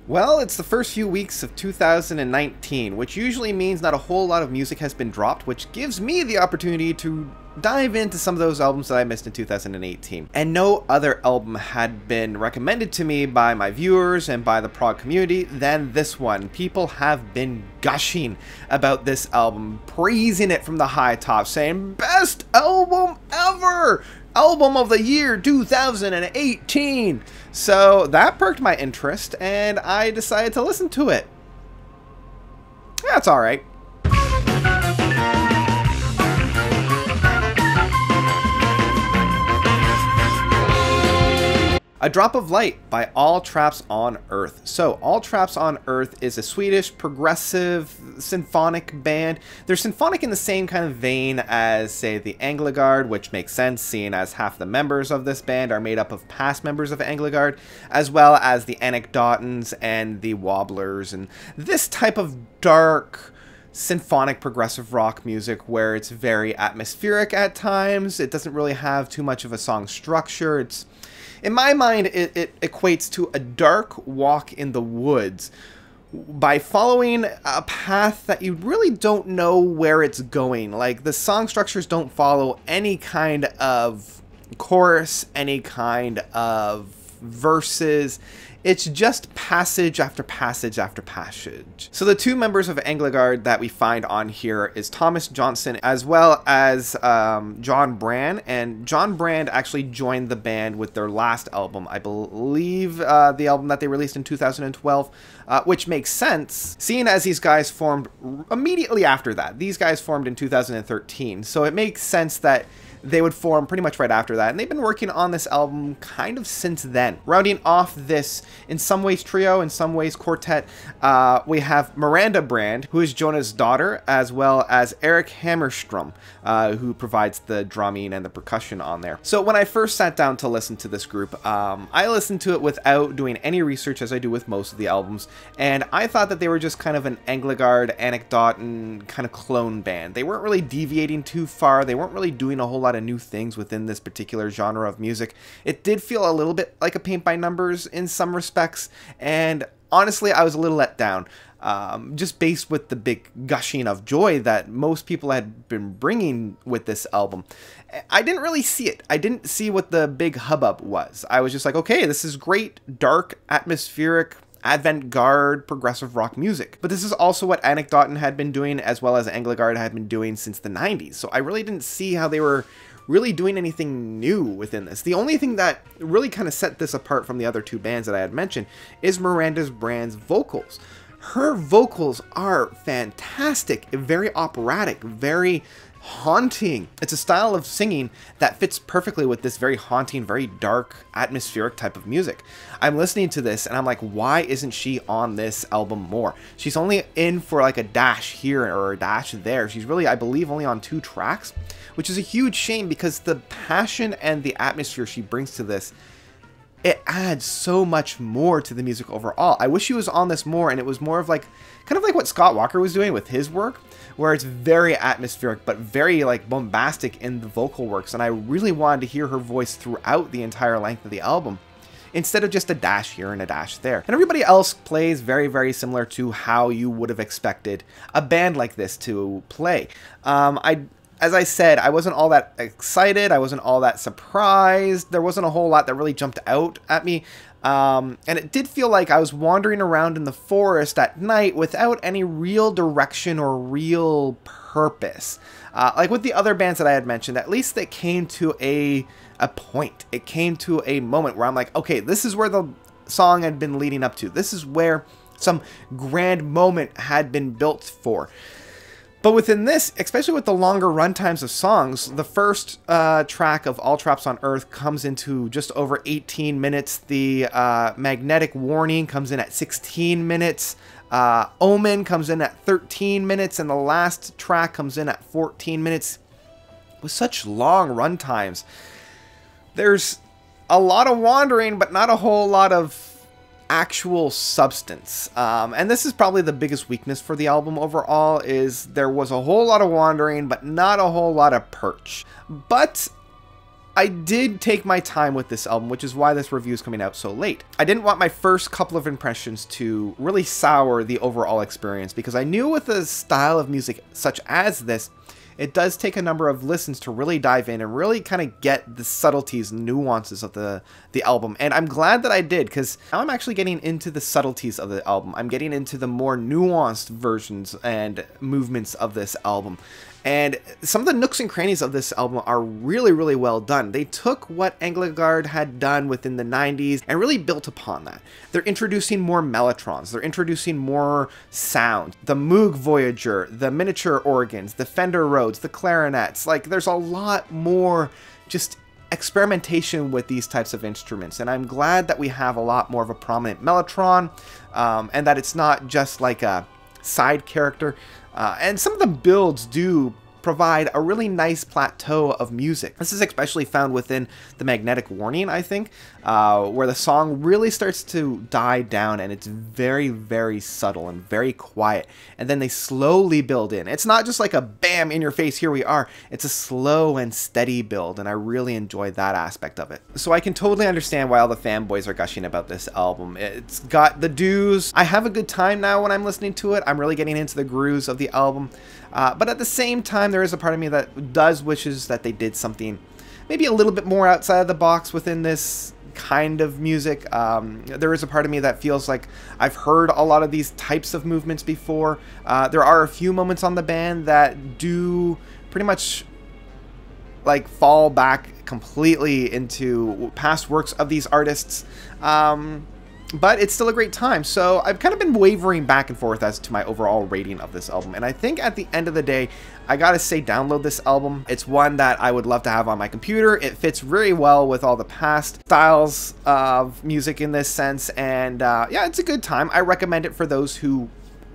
Well, it's the first few weeks of 2019, which usually means not a whole lot of music has been dropped, which gives me the opportunity to dive into some of those albums that I missed in 2018. And no other album had been recommended to me by my viewers and by the prog community than this one. People have been gushing about this album, praising it from the high top, saying, "Best album ever! Album of the year 2018! So that perked my interest, and I decided to listen to it. That's alright. A Drop of Light by All Traps on Earth. So, All Traps on Earth is a Swedish progressive symphonic band. They're symphonic in the same kind of vein as, say, the Anglagard, which makes sense seeing as half the members of this band are made up of past members of Anglagard, as well as the Anekdotans and the Wobblers, and this type of dark symphonic progressive rock music where it's very atmospheric at times. It doesn't really have too much of a song structure. It's, in my mind, it equates to a dark walk in the woods by following a path that you really don't know where it's going. Like, the song structures don't follow any kind of chorus, any kind of verses. It's just passage after passage after passage. So the two members of Anglagard that we find on here is Thomas Johnson as well as John Brand. And John Brand actually joined the band with their last album, I believe the album that they released in 2012, which makes sense, seeing as these guys formed immediately after that. These guys formed in 2013, so it makes sense that they would form pretty much right after that, and they've been working on this album kind of since then. Rounding off this, in some ways trio, in some ways quartet, we have Miranda Brand, who is Jonah's daughter, as well as Eric Hammerstrom, who provides the drumming and the percussion on there. So when I first sat down to listen to this group, I listened to it without doing any research, as I do with most of the albums, and I thought that they were just kind of an Anglagard, Anekdotan kind of clone band. They weren't really deviating too far. They weren't really doing a whole lot of new things within this particular genre of music. It did feel a little bit like a paint by numbers in some respects, and honestly I was a little let down, just based with the big gushing of joy that most people had been bringing with this album. I didn't really see it. I didn't see what the big hubbub was. I was just like, okay, this is great, dark, atmospheric, avant-garde progressive rock music. But this is also what Anekdotan had been doing, as well as Anglagard had been doing since the 90s. So I really didn't see how they were really doing anything new within this. The only thing that really kind of set this apart from the other two bands that I had mentioned is Miranda Brand's vocals. Her vocals are fantastic, very operatic, very haunting. It's a style of singing that fits perfectly with this very haunting, very dark, atmospheric type of music. I'm listening to this and I'm like, why isn't she on this album more? She's only in for like a dash here or a dash there. She's really, I believe, only on 2 tracks, which is a huge shame because the passion and the atmosphere she brings to this, it adds so much more to the music overall. I wish she was on this more and it was more of like, kind of like what Scott Walker was doing with his work, where it's very atmospheric but very like bombastic in the vocal works, and I really wanted to hear her voice throughout the entire length of the album, instead of just a dash here and a dash there. And everybody else plays very, very similar to how you would have expected a band like this to play. As I said, I wasn't all that excited, I wasn't all that surprised, there wasn't a whole lot that really jumped out at me, and it did feel like I was wandering around in the forest at night without any real direction or real purpose. Like with the other bands that I had mentioned, at least it came to a point, it came to a moment where I'm like, okay, this is where the song had been leading up to, this is where some grand moment had been built for. But within this, especially with the longer runtimes of songs, the first track of All Traps on Earth comes into just over 18 minutes. The Magnetic Warning comes in at 16 minutes. Omen comes in at 13 minutes. And the last track comes in at 14 minutes. With such long runtimes, there's a lot of wandering, but not a whole lot of actual substance, and this is probably the biggest weakness for the album overall, is there was a whole lot of wandering but not a whole lot of perch. But I did take my time with this album, which is why this review is coming out so late. I didn't want my first couple of impressions to really sour the overall experience, because I knew with a style of music such as this, it does take a number of listens to really dive in and really kind of get the subtleties and nuances of the album. And I'm glad that I did, because now I'm actually getting into the subtleties of the album. I'm getting into the more nuanced versions and movements of this album. And some of the nooks and crannies of this album are really, really well done. They took what Engelgard had done within the 90s and really built upon that. They're introducing more mellotrons. They're introducing more sound. The Moog Voyager, the miniature organs, the Fender Rhodes, the clarinets. Like, there's a lot more just experimentation with these types of instruments. And I'm glad that we have a lot more of a prominent mellotron, and that it's not just like a side character. And some of the builds do provide a really nice plateau of music. This is especially found within the Magnetic Warning, I think, where the song really starts to die down, and it's very, very subtle and very quiet. And then they slowly build in. It's not just like a bam, in your face, here we are. It's a slow and steady build, and I really enjoy that aspect of it. So I can totally understand why all the fanboys are gushing about this album. It's got the dues. I have a good time now when I'm listening to it. I'm really getting into the grooves of the album. But at the same time, there is a part of me that does wishes that they did something maybe a little bit more outside of the box within this kind of music. There is a part of me that feels like I've heard a lot of these types of movements before. There are a few moments on the band that do pretty much like fall back completely into past works of these artists. But it's still a great time, so I've kind of been wavering back and forth as to my overall rating of this album, and I think at the end of the day, I gotta say download this album. It's one that I would love to have on my computer. It fits very well with all the past styles of music in this sense, and yeah, it's a good time. I recommend it for those who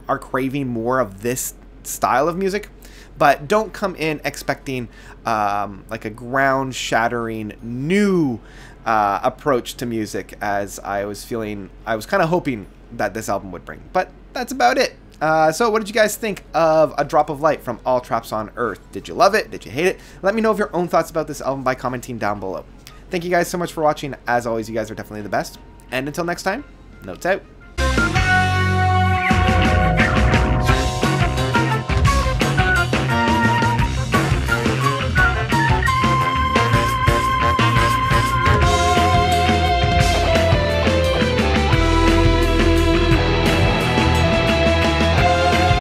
are craving more of this style of music, but don't come in expecting like a ground-shattering new approach to music, as I was kind of hoping that this album would bring. But that's about it. So what did you guys think of A Drop of Light from All Traps on Earth? Did you love it? Did you hate it? Let me know of your own thoughts about this album by commenting down below. Thank you guys so much for watching. As always, you guys are definitely the best. And until next time, notes out.